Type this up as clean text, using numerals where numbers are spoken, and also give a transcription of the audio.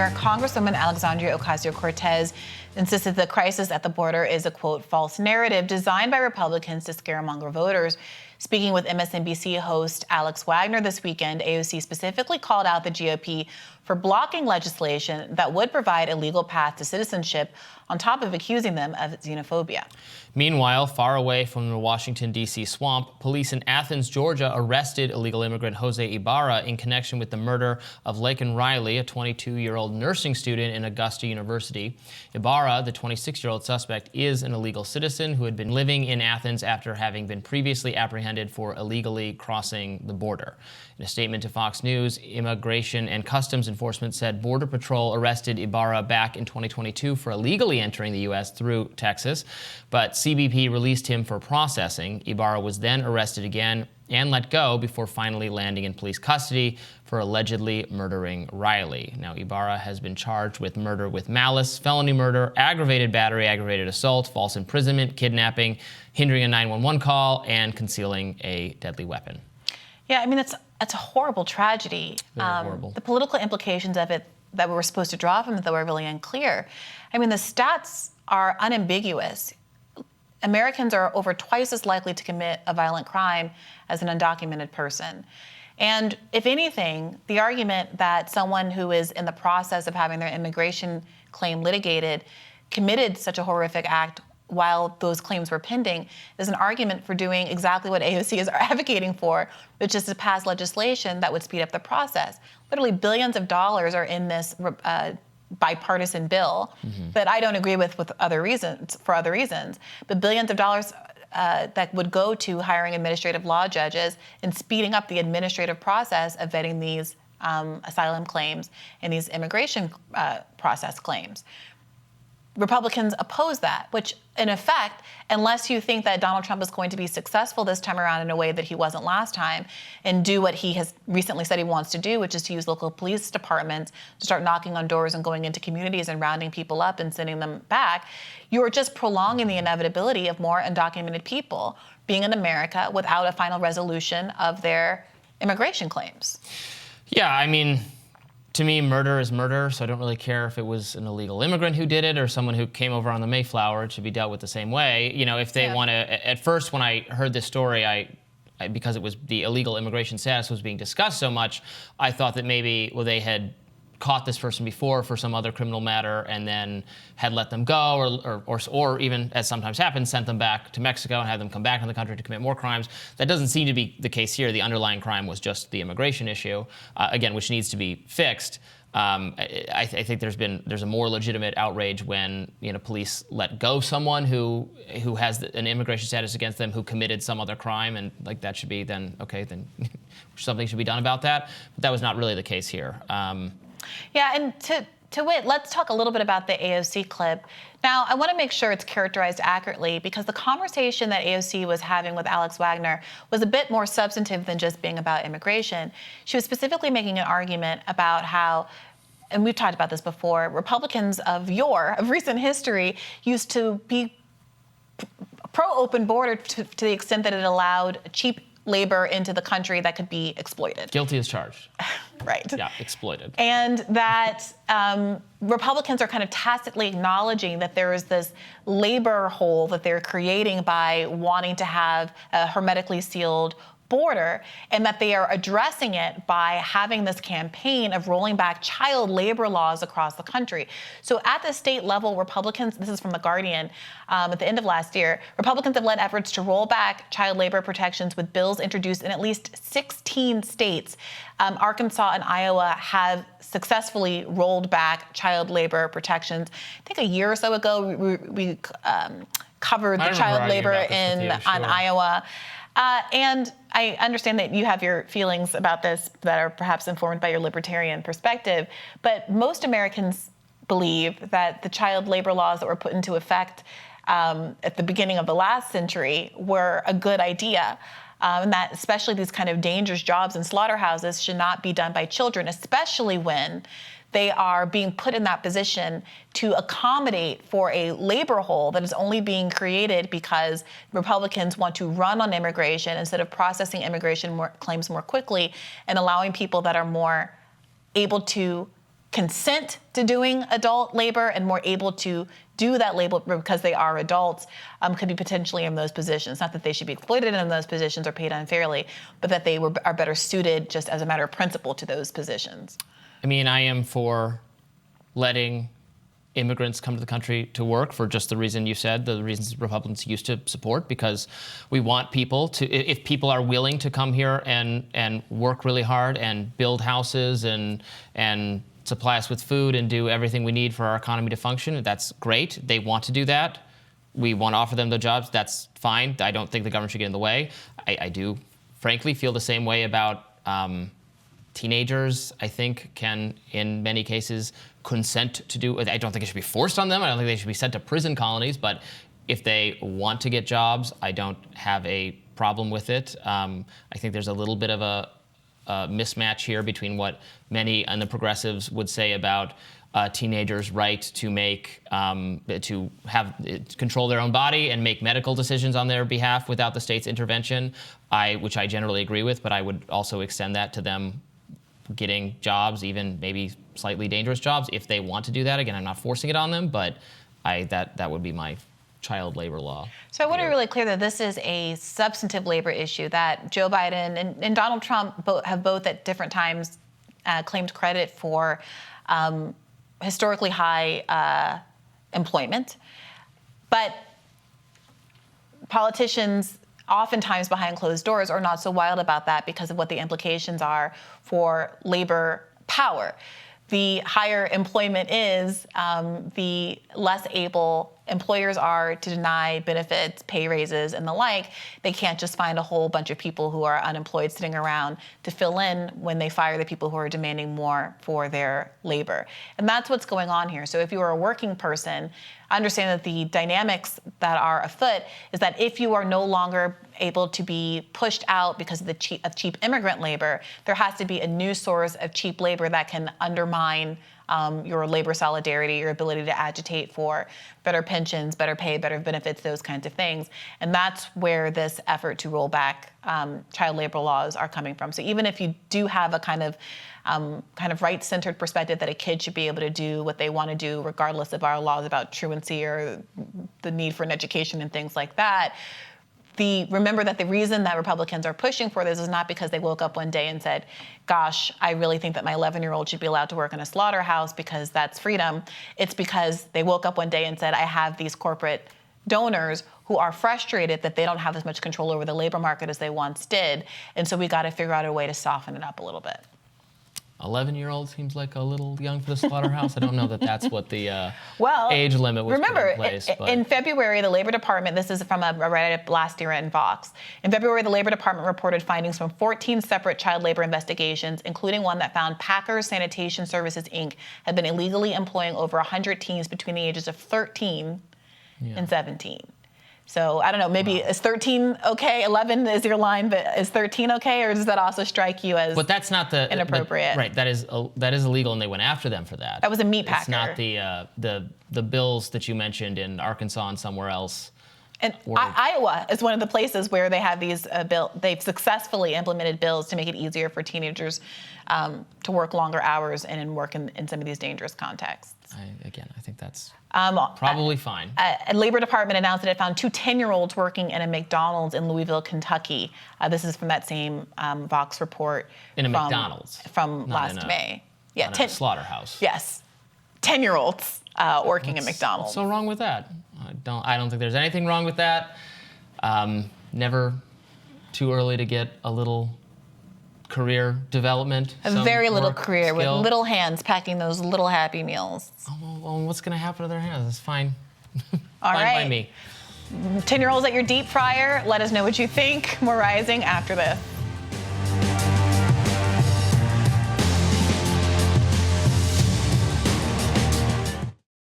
York Congresswoman Alexandria Ocasio-Cortez insisted the crisis at the border is a, quote, false narrative designed by Republicans to scaremonger voters. Speaking with MSNBC host Alex Wagner this weekend, AOC specifically called out the GOP for blocking legislation that would provide a legal path to citizenship, on top of accusing them of xenophobia. Meanwhile, far away from the Washington, D.C. swamp, police in Athens, Georgia arrested illegal immigrant Jose Ibarra in connection with the murder of Laken Riley, a 22-year-old nursing student in Augusta University. Ibarra, the 26-year-old suspect, is an illegal citizen who had been living in Athens after having been previously apprehended for illegally crossing the border. In a statement to Fox News, Immigration and Customs Enforcement said Border Patrol arrested Ibarra back in 2022 for illegally entering the U.S. through Texas, but CBP released him for processing. Ibarra was then arrested again and let go before finally landing in police custody for allegedly murdering Riley. Now, Ibarra has been charged with murder with malice, felony murder, aggravated battery, aggravated assault, false imprisonment, kidnapping, hindering a 911 call, and concealing a deadly weapon. Yeah, I mean, it's a horrible tragedy. Very horrible. The political implications of it that we were supposed to draw from it, though, are really unclear. I mean, the stats are unambiguous. Americans are over twice as likely to commit a violent crime as an undocumented person. And if anything, the argument that someone who is in the process of having their immigration claim litigated committed such a horrific act while those claims were pending is an argument for doing exactly what AOC is advocating for, which is to pass legislation that would speed up the process. Literally billions of dollars are in this bipartisan bill that I don't agree with for other reasons, but billions of dollars that would go to hiring administrative law judges and speeding up the administrative process of vetting these asylum claims and these immigration process claims. Republicans oppose that, which in effect, unless you think that Donald Trump is going to be successful this time around in a way that he wasn't last time and do what he has recently said he wants to do, which is to use local police departments to start knocking on doors and going into communities and rounding people up and sending them back, you're just prolonging the inevitability of more undocumented people being in America without a final resolution of their immigration claims. Yeah, I mean, to me, murder is murder, so I don't really care if it was an illegal immigrant who did it or someone who came over on the Mayflower. It should be dealt with the same way. You know, if they want to, at first when I heard this story, I because it was the illegal immigration status was being discussed so much, I thought that maybe, well, they had caught this person before for some other criminal matter and then had let them go or even, as sometimes happens, sent them back to Mexico and had them come back in the country to commit more crimes. That doesn't seem to be the case here. The underlying crime was just the immigration issue, again, which needs to be fixed. I think there's a more legitimate outrage when police let go someone who has an immigration status against them who committed some other crime, and like that should be then okay, then something should be done about that. But that was not really the case here. Yeah, and to wit, let's talk a little bit about the AOC clip. Now, I want to make sure it's characterized accurately because the conversation that AOC was having with Alex Wagner was a bit more substantive than just being about immigration. She was specifically making an argument about how, and we've talked about this before, Republicans of recent history used to be pro-open border to the extent that it allowed cheap labor into the country that could be exploited. Guilty as charged. Right. Yeah, exploited. And that Republicans are kind of tacitly acknowledging that there is this labor hole that they're creating by wanting to have a hermetically sealed border, and that they are addressing it by having this campaign of rolling back child labor laws across the country. So at the state level, Republicans, this is from The Guardian, at the end of last year, Republicans have led efforts to roll back child labor protections with bills introduced in at least 16 states. Arkansas and Iowa have successfully rolled back child labor protections. I think a year or so ago, we covered the child labor on Iowa. And I understand that you have your feelings about this that are perhaps informed by your libertarian perspective, but most Americans believe that the child labor laws that were put into effect at the beginning of the last century were a good idea. And that especially these kind of dangerous jobs in slaughterhouses should not be done by children, especially when they are being put in that position to accommodate for a labor hole that is only being created because Republicans want to run on immigration instead of processing immigration claims more quickly and allowing people that are more able to consent to doing adult labor and more able to do that labor because they are adults, could be potentially in those positions. Not that they should be exploited in those positions or paid unfairly, but that they are better suited just as a matter of principle to those positions. I mean, I am for letting immigrants come to the country to work for just the reason you said, the reasons Republicans used to support, because we want people to, if people are willing to come here and work really hard and build houses and supply us with food and do everything we need for our economy to function, that's great. They want to do that. We want to offer them the jobs. That's fine. I don't think the government should get in the way. I do, frankly, feel the same way about teenagers. I think can, in many cases, consent to do. I don't think it should be forced on them. I don't think they should be sent to prison colonies. But if they want to get jobs, I don't have a problem with it. I think there's a little bit of a mismatch here between what many and the progressives would say about teenagers' right to make to have control their own body and make medical decisions on their behalf without the state's intervention, which I generally agree with, but I would also extend that to them getting jobs, even maybe slightly dangerous jobs, if they want to do that. Again, I'm not forcing it on them, but that would be my child labor law. So I want to be really clear that this is a substantive labor issue that Joe Biden and Donald Trump have both at different times claimed credit for historically high employment. But politicians oftentimes behind closed doors are not so wild about that because of what the implications are for labor power. The higher employment is, the less able employers are to deny benefits, pay raises, and the like. They can't just find a whole bunch of people who are unemployed sitting around to fill in when they fire the people who are demanding more for their labor. And that's what's going on here. So if you are a working person, understand that the dynamics that are afoot is that if you are no longer able to be pushed out because of the cheap immigrant labor, there has to be a new source of cheap labor that can undermine your labor solidarity, your ability to agitate for better pensions, better pay, better benefits, those kinds of things. And that's where this effort to roll back child labor laws are coming from. So even if you do have a kind of right-centered perspective that a kid should be able to do what they want to do, regardless of our laws about truancy or the need for an education and things like that, remember that the reason that Republicans are pushing for this is not because they woke up one day and said, gosh, I really think that my 11-year-old should be allowed to work in a slaughterhouse because that's freedom. It's because they woke up one day and said, I have these corporate donors who are frustrated that they don't have as much control over the labor market as they once did. And so we got to figure out a way to soften it up a little bit. 11-year-old seems like a little young for the slaughterhouse. I don't know that that's what the age limit was remember, put in place. But in February, the Labor Department, this is from a write-up last year in Vox. In February, the Labor Department reported findings from 14 separate child labor investigations, including one that found Packers Sanitation Services, Inc. had been illegally employing over 100 teens between the ages of 13 and 17. So I don't know, maybe is 13 okay? 11 is your line, but is 13 okay? Or does that also strike you as But that's not the inappropriate? Right, that is illegal, and they went after them for that. That was a meat packer. It's not the bills that you mentioned in Arkansas and somewhere else. And Iowa is one of the places where they have these they've successfully implemented bills to make it easier for teenagers to work longer hours and work in some of these dangerous contexts. I think that's probably fine. A Labor Department announced that it found 2 10-year-olds working in a McDonald's in Louisville, Kentucky. This is from that same Vox report. In a McDonald's? From last May. Yeah, not in a slaughterhouse. Yes. 10-year-olds working at McDonald's. What's so wrong with that? I don't think there's anything wrong with that. Never too early to get a little career development. A very little career with little hands packing those little Happy Meals. Oh, well, what's going to happen to their hands? It's fine. All fine right. by me. 10-year-olds at your deep fryer. Let us know what you think. More Rising after this.